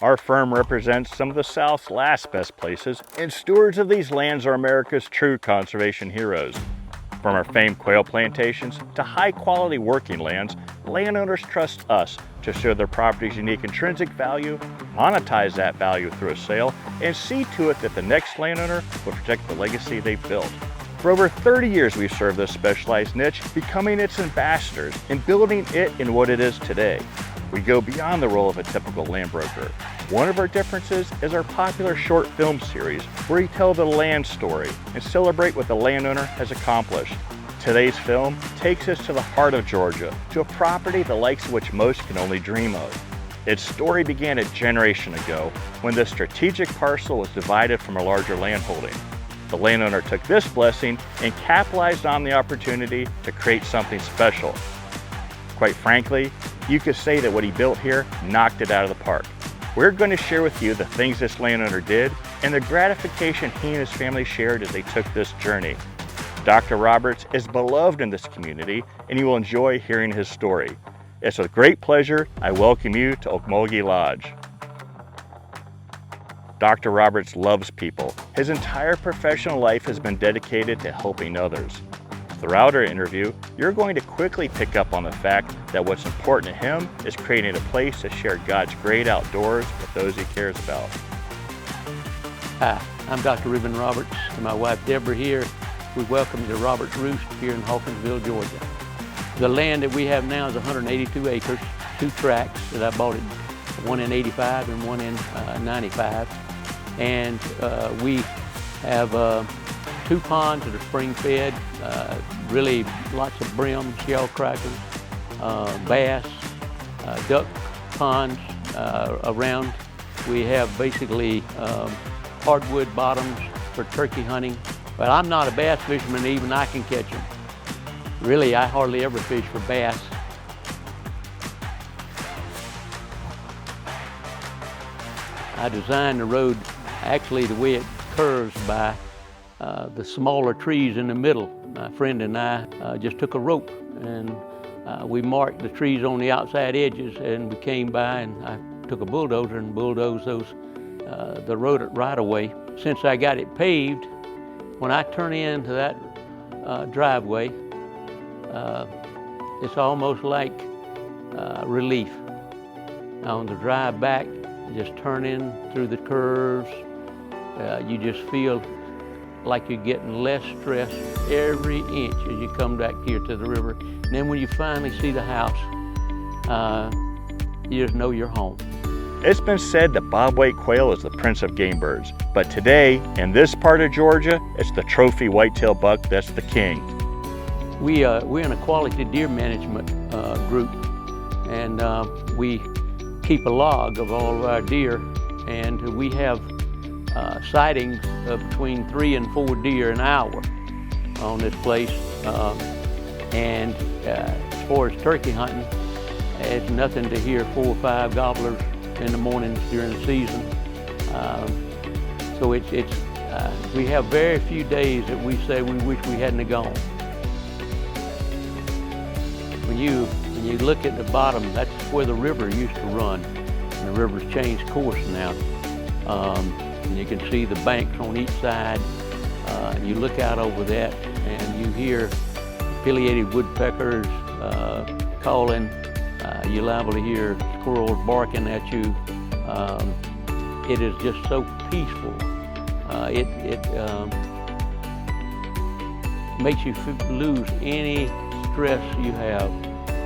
Our firm represents some of the South's last best places, and stewards of these lands are America's true conservation heroes. From our famed quail plantations to high-quality working lands, landowners trust us to share their property's unique intrinsic value, monetize that value through a sale, and see to it that the next landowner will protect the legacy they've built. For over 30 years, we've served this specialized niche, becoming its ambassadors and building it in what it is today. We go beyond the role of a typical land broker. One of our differences is our popular short film series, where we tell the land story and celebrate what the landowner has accomplished. Today's film takes us to the heart of Georgia, to a property the likes of which most can only dream of. Its story began a generation ago when this strategic parcel was divided from a larger landholding. The landowner took this blessing and capitalized on the opportunity to create something special. Quite frankly, you could say that what he built here knocked it out of the park. We're going to share with you the things this landowner did and the gratification he and his family shared as they took this journey. Dr. Roberts is beloved in this community, and you will enjoy hearing his story. It's with great pleasure I welcome you to Ocmulgee Lodge. Dr. Roberts loves people. His entire professional life has been dedicated to helping others. Throughout our interview, you're going to quickly pick up on the fact that what's important to him is creating a place to share God's great outdoors with those he cares about. Hi, I'm Dr. Reuben Roberts and my wife Deborah here. We welcome you to Roberts Roost here in Hawkinsville, Georgia. The land that we have now is 182 acres, 2 tracts that I bought it, one in 85 and one in 95. And we have 2 ponds that are spring fed, really lots of brim, shell crackers, bass, duck ponds around. We have basically hardwood bottoms for turkey hunting. But I'm not a bass fisherman, even I can catch them. Really, I hardly ever fish for bass. I designed the road actually the way it curves by the smaller trees in the middle. My friend and I just took a rope and we marked the trees on the outside edges, and we came by and I took a bulldozer and bulldozed the road right away. Since I got it paved, when I turn into that driveway, it's almost like relief. Now on the drive back, just turning through the curves, you just feel like you're getting less stress every inch as you come back here to the river. And then when you finally see the house, you just know you're home. It's been said that bobwhite quail is the prince of game birds, but today, in this part of Georgia, it's the trophy whitetail buck that's the king. We're in a quality deer management group, and we keep a log of all of our deer, and we have sightings of between 3 and 4 deer an hour on this place. And as far as turkey hunting, it's nothing to hear 4 or 5 gobblers in the mornings during the season. So we have very few days that we say we wish we hadn't have gone. When you look at the bottom, that's where the river used to run, and the river's changed course now. And you can see the banks on each side. And you look out over that, and you hear pileated woodpeckers calling. You're liable to hear squirrels barking at you. It is just so peaceful. It makes you lose any stress you have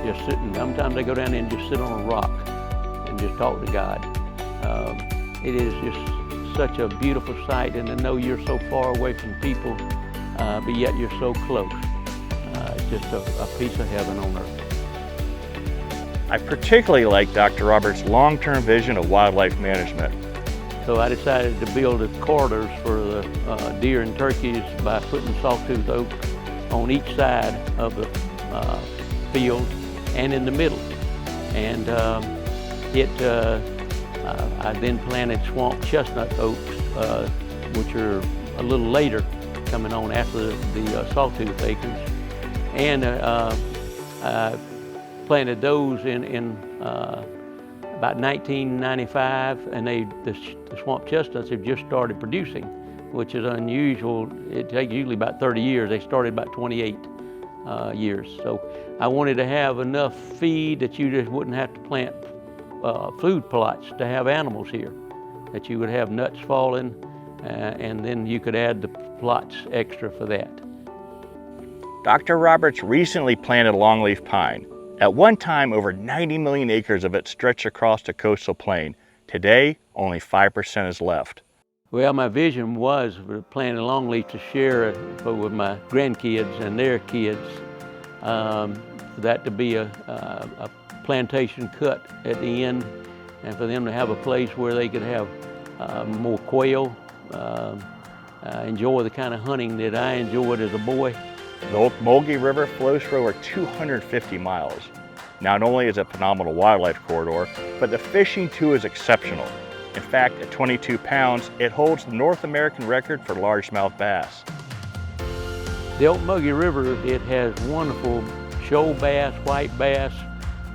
just sitting. Sometimes I go down there and just sit on a rock and just talk to God. It is just such a beautiful sight, and to know you're so far away from people, but yet you're so close. It's just a piece of heaven on earth. I particularly like Dr. Roberts' long-term vision of wildlife management. So I decided to build the corridors for the deer and turkeys by putting sawtooth oak on each side of the field and in the middle. And I then planted swamp chestnut oaks, which are a little later, coming on after the sawtooth acres. And planted those in about 1995, and the swamp chestnuts have just started producing, which is unusual. It takes usually about 30 years. They started about 28 years. So I wanted to have enough feed that you just wouldn't have to plant food plots to have animals here, that you would have nuts falling, and then you could add the plots extra for that. Dr. Roberts recently planted longleaf pine. At one time, over 90 million acres of it stretched across the coastal plain. Today, only 5% is left. Well, my vision was for planting longleaf to share it with my grandkids and their kids, for that to be a plantation cut at the end, and for them to have a place where they could have more quail, enjoy the kind of hunting that I enjoyed as a boy. The Ocmulgee River flows for over 250 miles. Not only is it a phenomenal wildlife corridor, but the fishing too is exceptional. In fact, at 22 pounds, it holds the North American record for largemouth bass. The Ocmulgee River, it has wonderful shoal bass, white bass,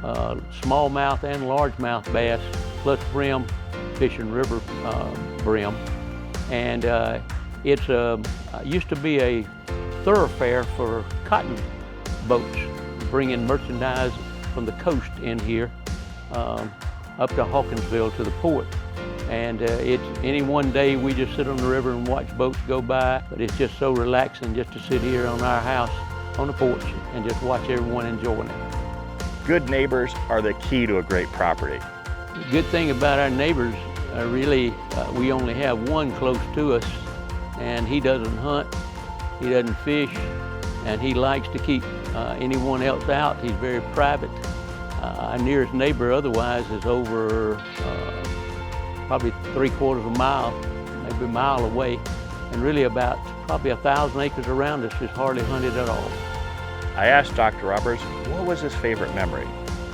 smallmouth and largemouth bass, plus brim, fishing river brim. And it used to be a thoroughfare for cotton boats, bringing merchandise from the coast in here up to Hawkinsville to the port. And any one day we just sit on the river and watch boats go by, but it's just so relaxing just to sit here on our house on the porch and just watch everyone enjoying it. Good neighbors are the key to a great property. The good thing about our neighbors, we only have one close to us, and he doesn't hunt, he doesn't fish, and he likes to keep anyone else out. He's very private. Our nearest neighbor otherwise is over probably 3/4 of a mile, maybe a mile away, and really about probably 1,000 acres around us is hardly hunted at all. I asked Dr. Roberts what was his favorite memory.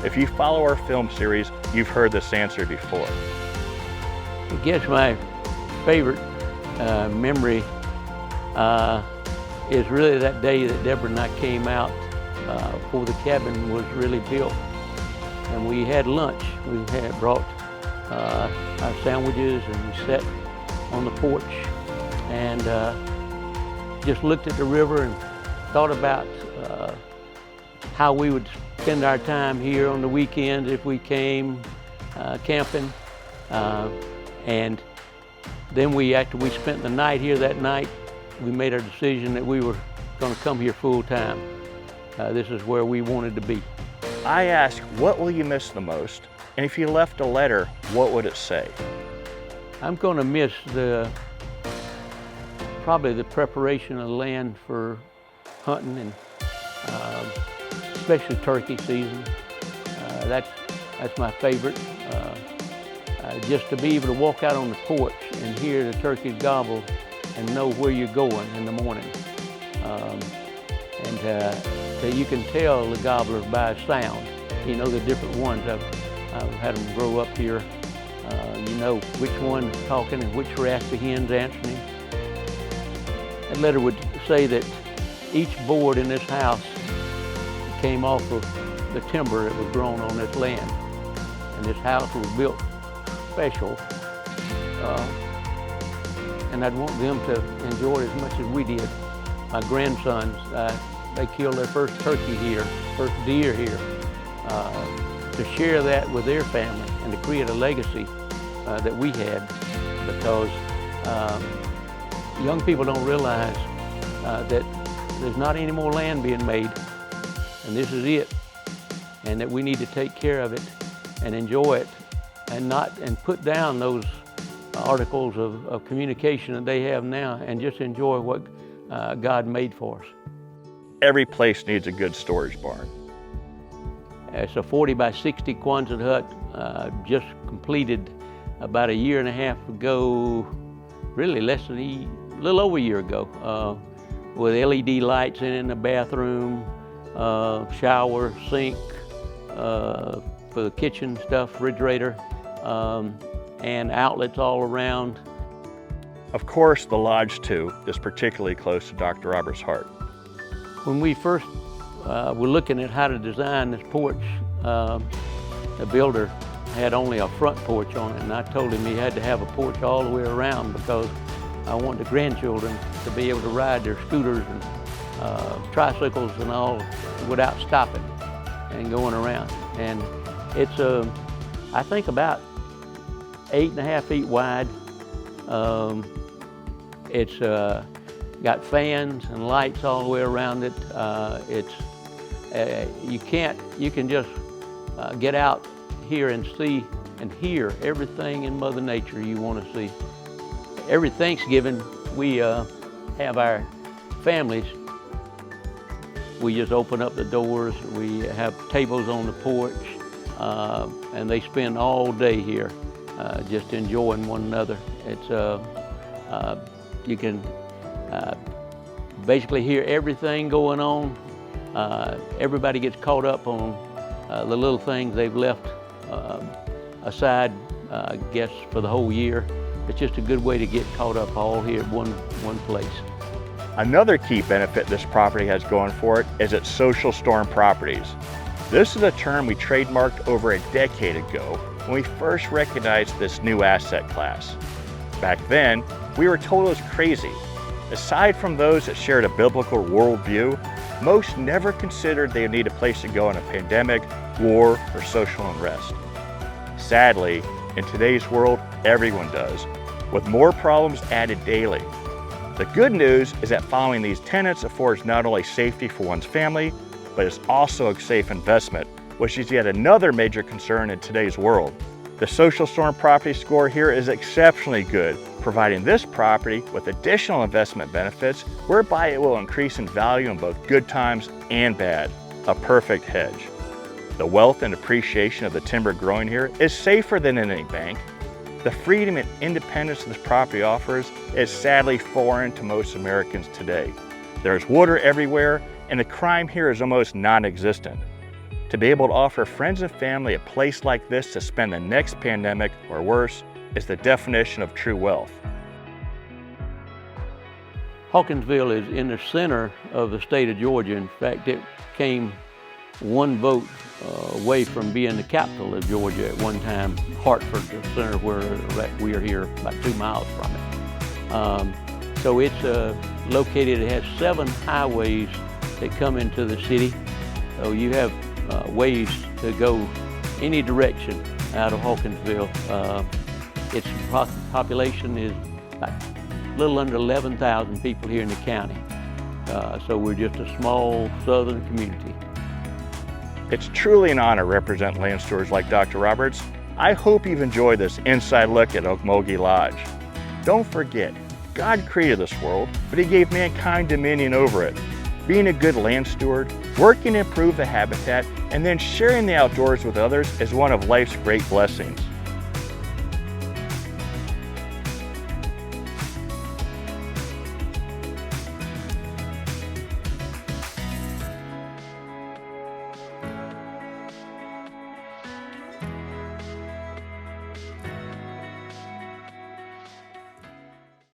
If you follow our film series, you've heard this answer before. I guess my favorite memory is really that day that Deborah and I came out before the cabin was really built. And we had lunch. We had brought our sandwiches, and we sat on the porch and just looked at the river and thought about how we would spend our time here on the weekends if we came camping. And then after we spent the night here that night, we made our decision that we were going to come here full time. This is where we wanted to be. I asked, what will you miss the most? And if you left a letter, what would it say? I'm going to miss probably the preparation of the land for hunting, and especially turkey season. That's my favorite. Just to be able to walk out on the porch and hear the turkeys gobble and know where you're going in the morning. So you can tell the gobblers by sound. You know the different ones. I've had them grow up here. You know which one's talking and which raspy hen's answering. That letter would say that each board in this house came off of the timber that was grown on this land. And this house was built special. And I'd want them to enjoy it as much as we did. My grandsons, they killed their first turkey here, first deer here, to share that with their family and to create a legacy that we had, because young people don't realize that there's not any more land being made, and this is it, and that we need to take care of it and enjoy it, and put down those articles of communication that they have now, and just enjoy what God made for us. Every place needs a good storage barn. It's a 40 by 60 Quonset hut, just completed about 1.5 years ago, really less than a little over a year ago, with LED lights in the bathroom, shower, sink, for the kitchen stuff, refrigerator, and outlets all around. Of course, the Lodge, too, is particularly close to Dr. Roberts' heart. When we first were looking at how to design this porch, the builder had only a front porch on it, and I told him he had to have a porch all the way around because I want the grandchildren to be able to ride their scooters and tricycles and all without stopping and going around. And it's I think about 8.5 feet wide. It's got fans and lights all the way around it. You can just get out here and see and hear everything in Mother Nature you want to see. Every Thanksgiving, we have our families. We just open up the doors. We have tables on the porch, and they spend all day here just enjoying one another. It's you can basically hear everything going on. Everybody gets caught up on the little things they've left aside, I guess, for the whole year. It's just a good way to get caught up all here at one place. Another key benefit this property has going for it is its social storm properties. This is a term we trademarked over a decade ago when we first recognized this new asset class. Back then, we were told it was crazy. Aside from those that shared a biblical worldview, most never considered they would need a place to go in a pandemic, war, or social unrest. Sadly, in today's world, everyone does, with more problems added daily. The good news is that following these tenets affords not only safety for one's family, but it's also a safe investment, which is yet another major concern in today's world. The social storm property score here is exceptionally good, providing this property with additional investment benefits whereby it will increase in value in both good times and bad. A perfect hedge. The wealth and appreciation of the timber growing here is safer than in any bank. The freedom and independence this property offers is sadly foreign to most Americans today. There's water everywhere, and the crime here is almost non-existent. To be able to offer friends and family a place like this to spend the next pandemic or worse is the definition of true wealth. Hawkinsville is in the center of the state of Georgia. In fact, it came one vote away from being the capital of Georgia at one time. Hartford, the center where we are here, about 2 miles from it. So it's located, it has 7 highways that come into the city. So you have ways to go any direction out of Hawkinsville. Its population is about a little under 11,000 people here in the county. So we're just a small southern community. It's truly an honor to represent land stewards like Dr. Roberts. I hope you've enjoyed this inside look at Ocmulgee Lodge. Don't forget, God created this world, but He gave mankind dominion over it. Being a good land steward, working to improve the habitat, and then sharing the outdoors with others is one of life's great blessings.